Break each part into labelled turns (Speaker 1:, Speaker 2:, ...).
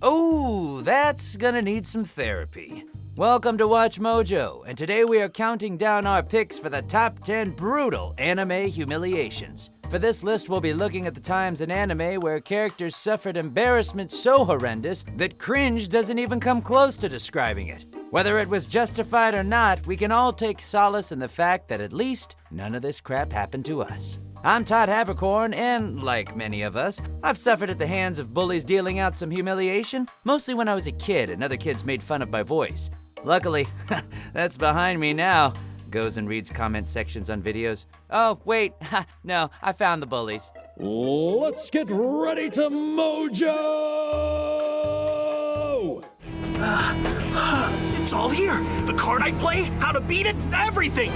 Speaker 1: Oh, that's gonna need some therapy. Welcome to Watch Mojo, and today we are counting down our picks for the top 10 brutal anime humiliations. For this list, we'll be looking at the times in anime where characters suffered embarrassment so horrendous that cringe doesn't even come close to describing it. Whether it was justified or not, we can all take solace in the fact that at least none of this crap happened to us. I'm Todd Haberkorn, and like many of us, I've suffered at the hands of bullies dealing out some humiliation, mostly when I was a kid and other kids made fun of my voice. Luckily, that's behind me now. Goes and reads comment sections on videos. Oh, wait, no, I found the bullies.
Speaker 2: Let's get ready to Mojo!
Speaker 3: It's all here. The card I play, how to beat it, everything.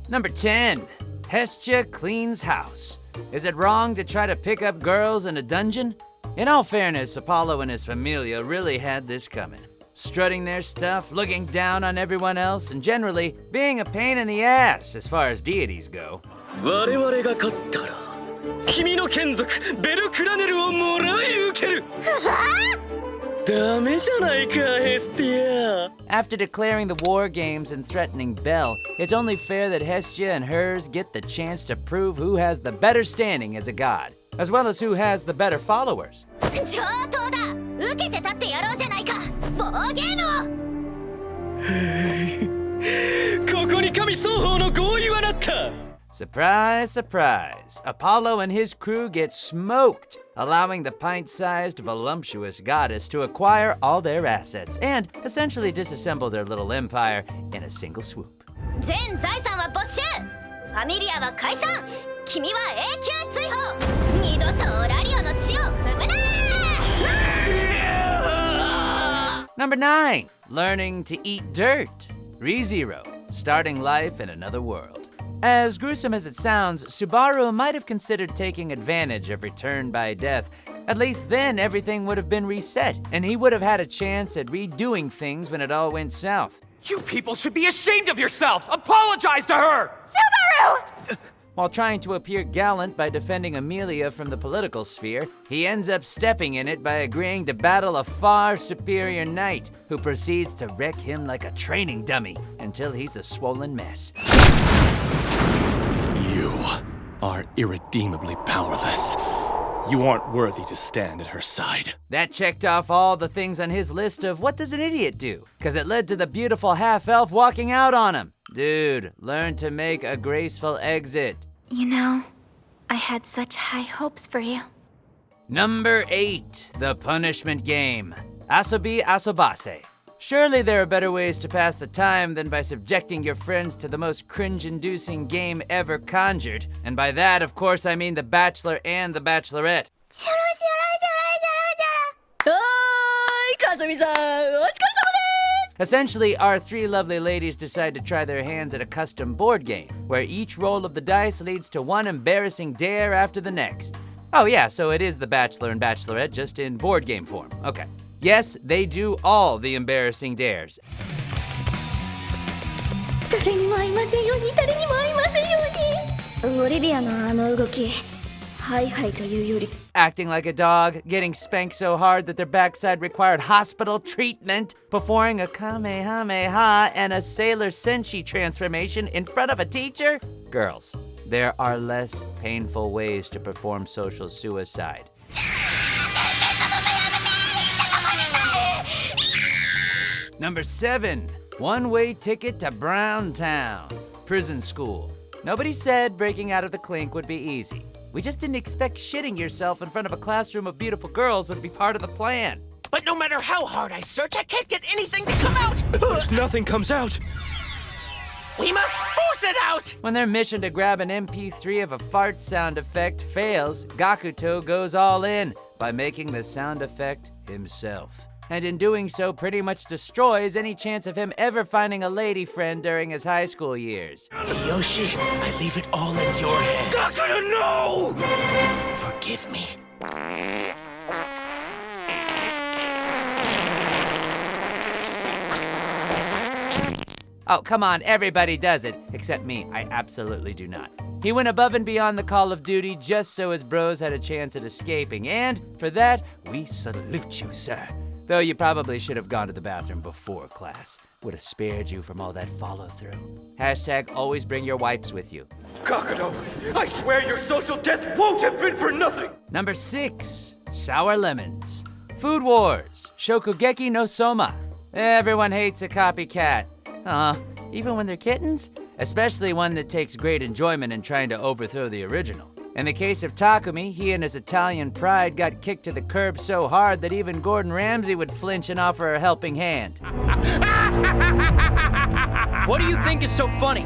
Speaker 1: Number 10, Hestia cleans house. Is it wrong to try to pick up girls in a dungeon? In all fairness, Apollo and his familia really had this coming. Strutting their stuff, looking down on everyone else, and generally being a pain in the ass as far as deities go.
Speaker 4: 我々が勝ったら君の眷属ベルクラネルをもらい受けるダメじゃないかヘスティア
Speaker 1: After declaring the war games and threatening Bell, it's only fair that Hestia and hers get the chance to prove who has the better standing as a god, as well as who has the better followers.
Speaker 5: 上等だ受けて立ってやろうじゃないか暴言を
Speaker 4: ここに神双方の合意はなった
Speaker 1: Surprise, surprise. Apollo and his crew get smoked, allowing the pint-sized, voluptuous goddess to acquire all their assets and essentially disassemble their little empire in a single swoop.
Speaker 5: 全財産は没収ファミリアは解散君は永久追放二度とオラリオの地を踏むな
Speaker 1: Number 9, learning to eat dirt. ReZero, starting life in another world. As gruesome as it sounds, Subaru might have considered taking advantage of return by death. At least then everything would have been reset, and he would have had a chance at redoing things when it all went south.
Speaker 3: You people should be ashamed of yourselves. Apologize to her.
Speaker 5: Subaru!
Speaker 1: While trying to appear gallant by defending Amelia from the political sphere, he ends up stepping in it by agreeing to battle a far superior knight, who proceeds to wreck him like a training dummy until he's a swollen mess.
Speaker 6: You are irredeemably powerless. You aren't worthy to stand at her side.
Speaker 1: That checked off all the things on his list of what does an idiot do, because it led to the beautiful half-elf walking out on him. Dude, learn to make a graceful exit.
Speaker 7: You know, I had such high hopes for you.
Speaker 1: Number 8, the punishment game. Asobi Asobase. Surely there are better ways to pass the time than by subjecting your friends to the most cringe-inducing game ever conjured. And by that, of course, I mean The Bachelor and The Bachelorette.
Speaker 5: はーいかずみさんお疲れ様です
Speaker 1: Essentially, our three lovely ladies decide to try their hands at a custom board game, where each roll of the dice leads to one embarrassing dare after the next. Oh yeah, so it is The Bachelor and Bachelorette, just in board game form. Okay. Yes, they do all the embarrassing dares.
Speaker 5: 誰にも会いませんように誰にも会いませんようにオリビアのあの動きハイハイというより
Speaker 1: Acting like a dog, getting spanked so hard that their backside required hospital treatment, performing a Kamehameha and a Sailor Senshi transformation in front of a teacher? Girls, there are less painful ways to perform social suicide. Number 7, one-way ticket to Brown Town, prison school. Nobody said breaking out of the clink would be easy. We just didn't expect shitting yourself in front of a classroom of beautiful girls would be part of the plan.
Speaker 3: But no matter how hard I search, I can't get anything to come out.
Speaker 6: If nothing comes out,
Speaker 3: We must force it out.
Speaker 1: When their mission to grab an MP3 of a fart sound effect fails, Gakuto goes all in by making the sound effect himself. And in doing so, pretty much destroys any chance of him ever finding a lady friend during his high school years.
Speaker 3: Yoshi, I leave it all in your hands.
Speaker 6: Gakuto, no!
Speaker 3: Forgive me.
Speaker 1: Oh, come on, everybody does it, except me. I absolutely do not. He went above and beyond the call of duty just so his bros had a chance at escaping, and for that, we salute you, sir. Though you probably should have gone to the bathroom before class. Would have spared you from all that follow-through. Hashtag always bring your wipes with you.
Speaker 2: Kakato, I swear your social death won't have been for nothing!
Speaker 1: Number 6, sour lemons. Food Wars, Shokugeki no Souma. Everyone hates a copycat. Even when they're kittens? Especially one that takes great enjoyment in trying to overthrow the original. In the case of Takumi, he and his Italian pride got kicked to the curb so hard that even Gordon Ramsay would flinch and offer a helping hand.
Speaker 4: What do you think is so funny?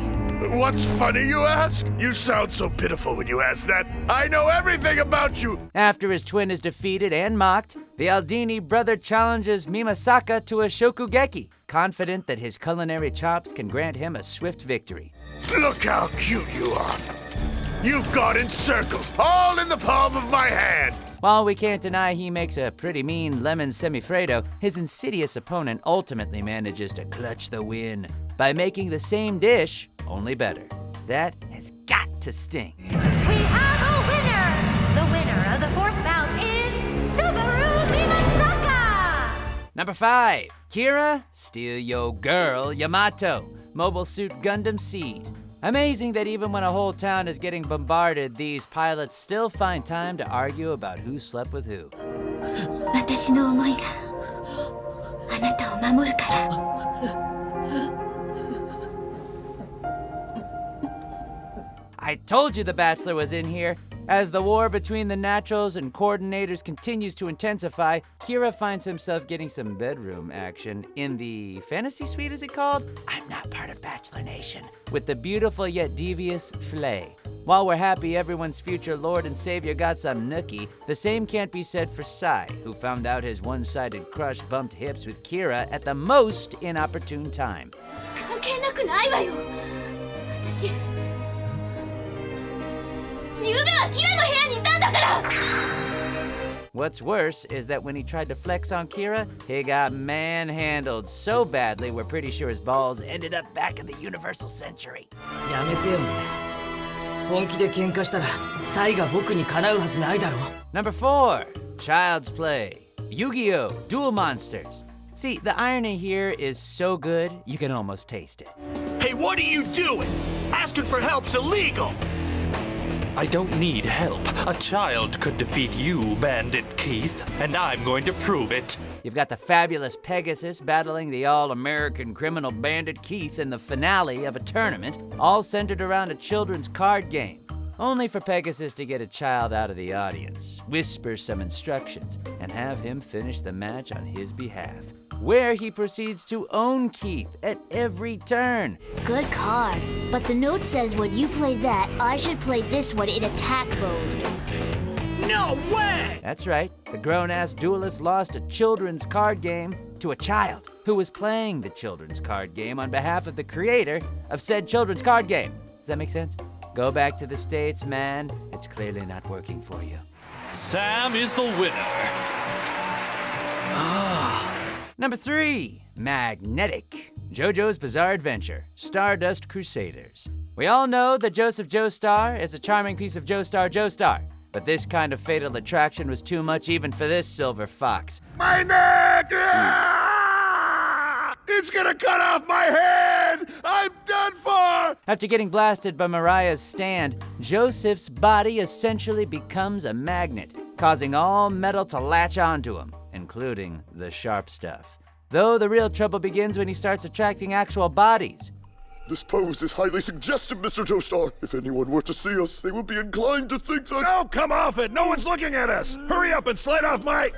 Speaker 8: What's funny, you ask? You sound so pitiful when you ask that. I know everything about you!
Speaker 1: After his twin is defeated and mocked, the Aldini brother challenges Mimasaka to a Shokugeki, confident that his culinary chops can grant him a swift victory.
Speaker 8: Look how cute you are. You've gone in circles, all in the palm of my hand.
Speaker 1: While we can't deny he makes a pretty mean lemon semifredo, his insidious opponent ultimately manages to clutch the win by making the same dish, only better. That has got to sting.
Speaker 5: We have a winner! The winner of the 4th bout is Subaru Mimasaka!
Speaker 1: Number 5, Kira, steal your girl, Yamato, Mobile Suit Gundam Seed. Amazing that even when a whole town is getting bombarded, these pilots still find time to argue about who slept with who.
Speaker 7: 私の思いがあなたを守るから。
Speaker 1: I told you the Bachelor was in here. As the war between the Naturals and Coordinators continues to intensify, Kira finds himself getting some bedroom action in the fantasy suite, is it called? I'm not part of Bachelor Nation. With the beautiful yet devious Flay. While we're happy everyone's future Lord and Savior got some nookie, the same can't be said for Sai, who found out his one-sided crush bumped hips with Kira at the most inopportune time.
Speaker 5: 関係なくないわよ。私、ゆうべはキラの部屋にいたんだから。
Speaker 1: What's worse is that when he tried to flex on Kira, he got manhandled so badly we're pretty sure his balls ended up back in the Universal Century.
Speaker 4: やめてよね。本気で喧嘩したら、サイが僕にかなうはずないだろう。
Speaker 1: Number 4, Child's Play, Yu-Gi-Oh! Duel Monsters. See, the irony here is so good, you can almost taste it.
Speaker 3: Hey, what are you doing? Asking for help's illegal!
Speaker 6: I don't need help. A child could defeat you, Bandit Keith, and I'm going to prove it.
Speaker 1: You've got the fabulous Pegasus battling the all-American criminal Bandit Keith in the finale of a tournament, all centered around a children's card game. Only for Pegasus to get a child out of the audience, whisper some instructions, and have him finish the match on his behalf, where he proceeds to own Keith at every turn.
Speaker 5: Good card, but the note says when you play that, I should play this one in attack mode.
Speaker 3: No way!
Speaker 1: That's right, the grown-ass duelist lost a children's card game to a child who was playing the children's card game on behalf of the creator of said children's card game. Does that make sense? Go back to the States, man. It's clearly not working for you.
Speaker 6: Sam is the winner.
Speaker 1: Number 3, Magnetic. JoJo's Bizarre Adventure, Stardust Crusaders. We all know that Joseph Joestar is a charming piece of Joestar, but this kind of fatal attraction was too much even for this silver fox.
Speaker 8: My neck! Ah! It's gonna cut off my head! I'm done for!
Speaker 1: After getting blasted by Mariah's stand, Joseph's body essentially becomes a magnet, causing all metal to latch onto him, including the sharp stuff. Though the real trouble begins when he starts attracting actual bodies.
Speaker 9: This pose is highly suggestive, Mr. Joestar. If anyone were to see us, they would be inclined to think that—
Speaker 8: No, come off it! No one's looking at us! Hurry up and slide off my—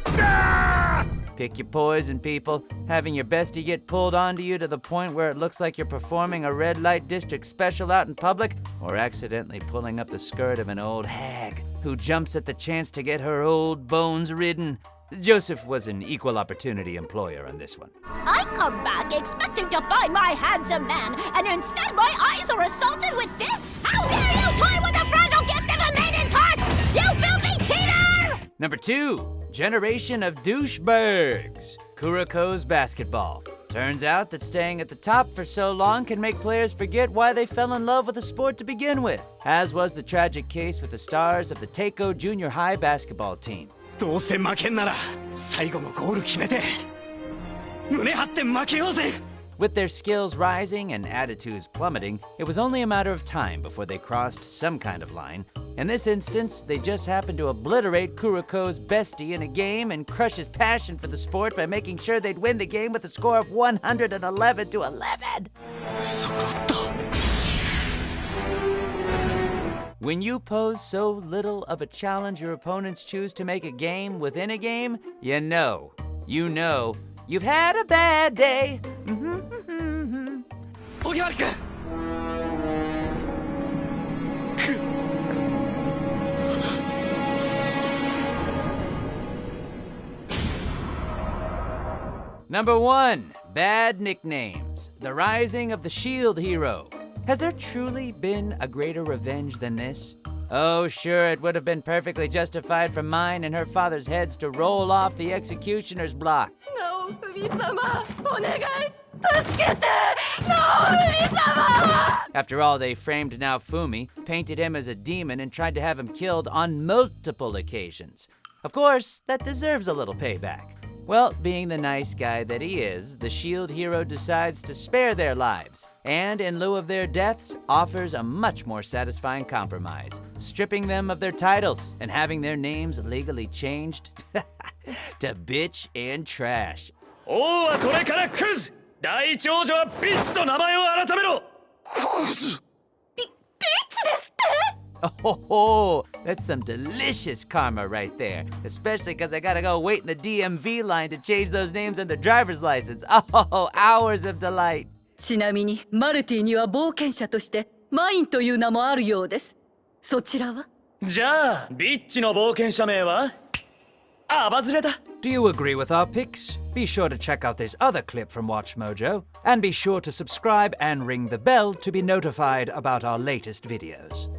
Speaker 8: Ah!
Speaker 1: Pick your poison, people. Having your bestie get pulled onto you to the point where it looks like you're performing a red light district special out in public, or accidentally pulling up the skirt of an old hag who jumps at the chance to get her old bones ridden. Joseph was an equal opportunity employer on this one.
Speaker 5: I come back expecting to find my handsome man, and instead my eyes are assaulted with this? How dare you toy with the fragile gift of a maiden's heart, you filthy cheater!
Speaker 1: Number 2, Generation of Douchebags, Kuroko's Basketball, Turns out that staying at the top for so long can make players forget why they fell in love with the sport to begin with, as was the tragic case with the stars of the Teiko Junior High basketball team.
Speaker 3: どうせ負けんなら最後のゴール決めて胸張って負けようぜ
Speaker 1: With their skills rising and attitudes plummeting, it was only a matter of time before they crossed some kind of line. In this instance, they just happened to obliterate Kuroko's bestie in a game and crush his passion for the sport by making sure they'd win the game with a score of 111 to 11.
Speaker 3: 揃った
Speaker 1: When you pose so little of a challenge your opponents choose to make a game within a game, you know, you've had a bad day.
Speaker 3: おぎわりくん
Speaker 1: Number 1, bad nicknames. The rising of the shield hero. Has there truly been a greater revenge than this? Oh, sure, it would have been perfectly justified for mine and her father's heads to roll off the executioner's block.
Speaker 5: Naofumi-sama, onegai, tasukete! Naofumi-sama!
Speaker 1: After all, they framed Naofumi, painted him as a demon, and tried to have him killed on multiple occasions. Of course, that deserves a little payback. Well, being the nice guy that he is, the shield hero decides to spare their lives, and in lieu of their deaths, offers a much more satisfying compromise, stripping them of their titles and having their names legally changed to bitch and trash.
Speaker 4: 王はこれからクズ大長女はビッチと名前を改めろ
Speaker 5: ビッチですって
Speaker 1: Oh, that's some delicious karma right there. Especially because I gotta go wait in the DMV line to change those names on the driver's license. Oh, hours of delight.
Speaker 10: ちなみにマルティには冒険者としてマインという名もあるようです。そちらは？
Speaker 4: じゃあビッチの冒険者名はアバズレだ
Speaker 1: Do you agree with our picks? Be sure to check out this other clip from WatchMojo, and be sure to subscribe and ring the bell to be notified about our latest videos.